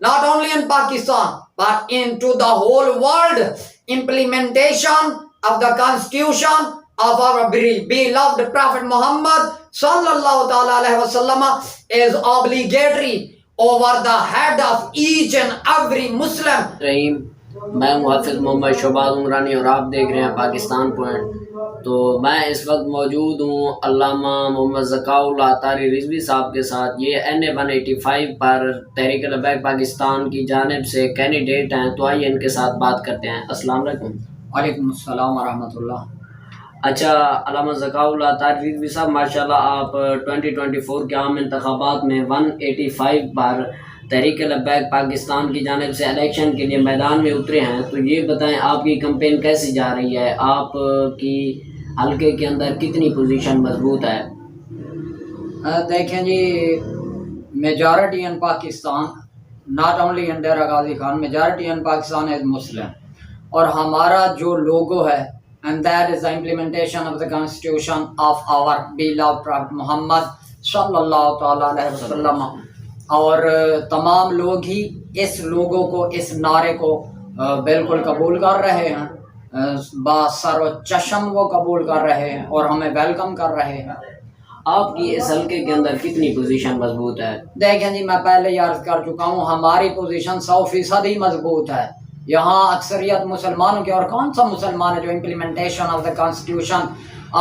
Not only in Pakistan but into the whole world, implementation of the constitution of our beloved Prophet Muhammad sallallahu ta'ala alaihi wasallam is obligatory over the head of each and every Muslim. رحیم، میں محافظ محمد شہباز عمرانی اور آپ دیکھ رہے ہیں Pakistan point. تو میں اس وقت موجود ہوں علامہ محمد ذکاء اللہ عطاری رضوی صاحب کے ساتھ۔ یہ NA-185 پر تحریک لبیک پاکستان کی جانب سے کینڈیڈیٹ ہیں، تو آئیے ان کے ساتھ بات کرتے ہیں۔ السلام علیکم۔ وعلیکم السلام ورحمۃ اللہ۔ اچھا علامہ ذکاء اللہ عطاری رضوی صاحب، ماشاءاللہ آپ 2024 کے عام انتخابات میں 185 پر تحریک لبیک پاکستان کی جانب سے الیکشن کے لیے میدان میں اترے ہیں، تو یہ بتائیں آپ کی کمپین کیسی جا رہی ہے؟ آپ کی حلقے کے اندر کتنی پوزیشن مضبوط ہے؟ دیکھیں جی، majority in Pakistan, not only in Dera Ghazi Khan, majority in Pakistan is Muslim, اور ہمارا جو لوگو ہے and that is the implementation of the constitution of our beloved Prophet Muhammad sallallahu ta'ala alaihi wasallam، اور تمام لوگ ہی اس لوگوں کو، اس نعرے کو بالکل قبول کر رہے ہیں، با سر و چشم وہ قبول کر رہے ہیں اور ہمیں ویلکم کر رہے ہیں۔ آپ کی اس حلقے کے اندر کتنی پوزیشن مضبوط ہے؟ دیکھیں جی، میں پہلے ہی عرض کر چکا ہوں، ہماری پوزیشن 100% ہی مضبوط ہے۔ یہاں اکثریت مسلمانوں کے، اور کون سا مسلمان ہے جو implementation of the constitution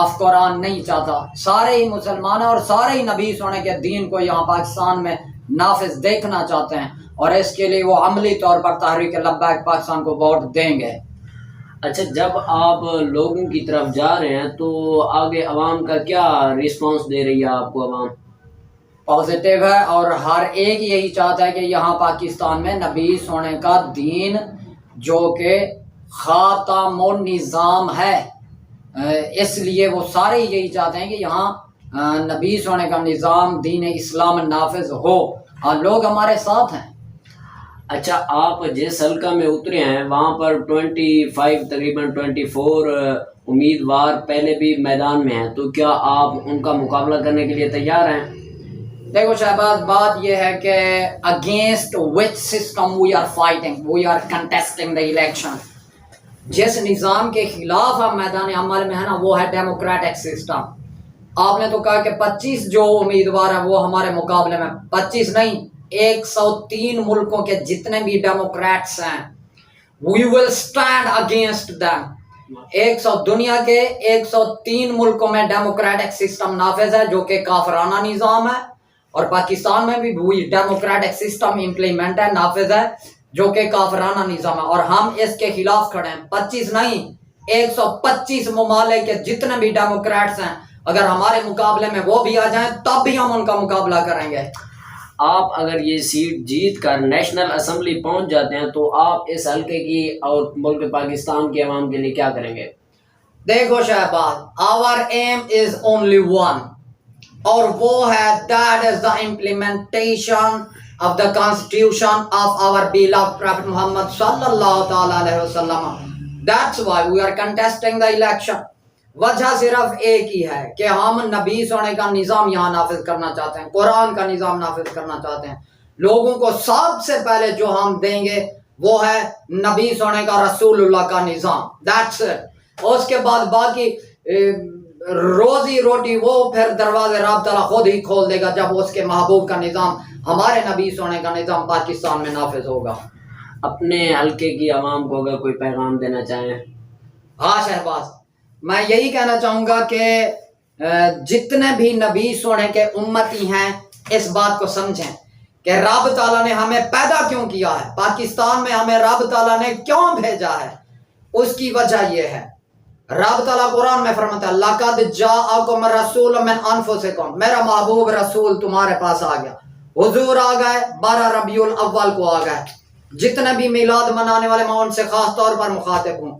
of Quran نہیں چاہتا؟ سارے ہی مسلمان ہیں، اور سارے ہی نبی سونے کے دین کو یہاں پاکستان میں نافذ دیکھنا چاہتے ہیں، اور اس کے لیے وہ عملی طور پر تحریک لبیک پاکستان کو ووٹ دیں گے۔ اچھا، جب آپ لوگوں کی طرف جا رہے ہیں تو آگے عوام کا کیا ریسپانس دے رہی ہے آپ کو عوام؟ پازیٹیو ہے، اور ہر ایک یہی چاہتا ہے کہ یہاں پاکستان میں نبی سونے کا دین جو کہ خاتم النظام ہے، اس لیے وہ سارے یہی چاہتے ہیں کہ یہاں نبی سونے کا نظام، دین اسلام نافذ ہو، اور لوگ ہمارے ساتھ ہیں۔ اچھا، آپ جس حلقہ میں اترے ہیں وہاں پر 24 امیدوار پہلے بھی میدان میں ہیں، تو کیا آپ ان کا مقابلہ کرنے کے لیے تیار ہیں؟ دیکھو شہباز، بات یہ ہے کہ against which system we are fighting, we are contesting the election, جس نظام کے خلاف ہم میدان عمل میں ہیں نا، وہ ہے ڈیموکریٹک سسٹم۔ آپ نے تو کہا کہ 25 جو امیدوار ہیں وہ ہمارے مقابلے میں، 25 نہیں، 103 ملکوں کے جتنے بھی ڈیموکریٹس ہیں، we will stand against them۔ دنیا کے 103 ملکوں میں ڈیموکریٹک سسٹم نافذ ہے جو کہ کافرانہ نظام ہے، اور پاکستان میں بھی وہی ڈیموکریٹک سسٹم امپلیمنٹ ہے، نافذ ہے، جو کہ کافرانہ نظام ہے، اور ہم اس کے خلاف کھڑے ہیں۔ 25 نہیں، 125 ممالک کے جتنے بھی ڈیموکریٹس ہیں، اگر ہمارے مقابلے میں وہ بھی آ جائیں تب بھی ہم ان کا مقابلہ کریں گے۔ آپ اگر یہ سیٹ جیت کر نیشنل اسمبلی پہنچ جاتے ہیں تو آپ اس حلقے کی اور ملک پاکستان کے عوام کے لیے کیا کریں گے؟ دیکھو Shahbaz, our aim is only one، اور وہ ہے that is the implementation of the constitution of our beloved Prophet Muhammad sallallahu ta'ala alaihi wasallam۔ That's why we are contesting the election۔ وجہ صرف ایک ہی ہے کہ ہم نبی سونے کا نظام یہاں نافذ کرنا چاہتے ہیں، قرآن کا نظام نافذ کرنا چاہتے ہیں۔ لوگوں کو سب سے پہلے جو ہم دیں گے وہ ہے نبی سونے کا، رسول اللہ کا نظام، that's it۔ اس کے بعد باقی روزی روٹی وہ پھر دروازے رب تعالیٰ خود ہی کھول دے گا جب اس کے محبوب کا نظام، ہمارے نبی سونے کا نظام پاکستان میں نافذ ہوگا۔ اپنے حلقے کی عوام کو اگر کوئی پیغام دینا چاہیں؟ ہاں شہباز، میں یہی کہنا چاہوں گا کہ جتنے بھی نبی سونے کے امتی ہیں اس بات کو سمجھیں کہ رب تعالیٰ نے ہمیں پیدا کیوں کیا ہے، پاکستان میں ہمیں رب تعالیٰ نے کیوں بھیجا ہے۔ اس کی وجہ یہ ہے، رب تعالیٰ قرآن میں فرماتا ہے لَقَدْ جَاءَكُمْ رَسُولٌ مِّنْ أَنفُسِكُمْ، میرا محبوب رسول تمہارے پاس آ گیا۔ حضور آ گئے، 12 ربیع الاول کو آ گئے۔ جتنے بھی میلاد منانے والے میں ان سے خاص طور پر مخاطب ہوں،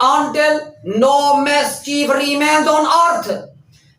until no mischief remains on earth,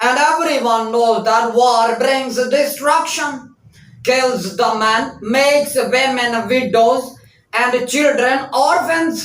And everyone knows that war brings destruction, kills the man, makes women widows and children orphans।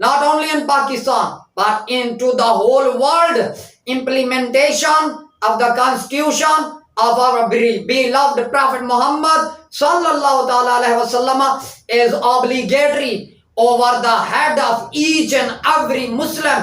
not only in Pakistan but into the whole world, implementation of the constitution of our beloved Prophet Muhammad sallallahu ta'ala alaihi wasallam is obligatory over the head of each and every Muslim।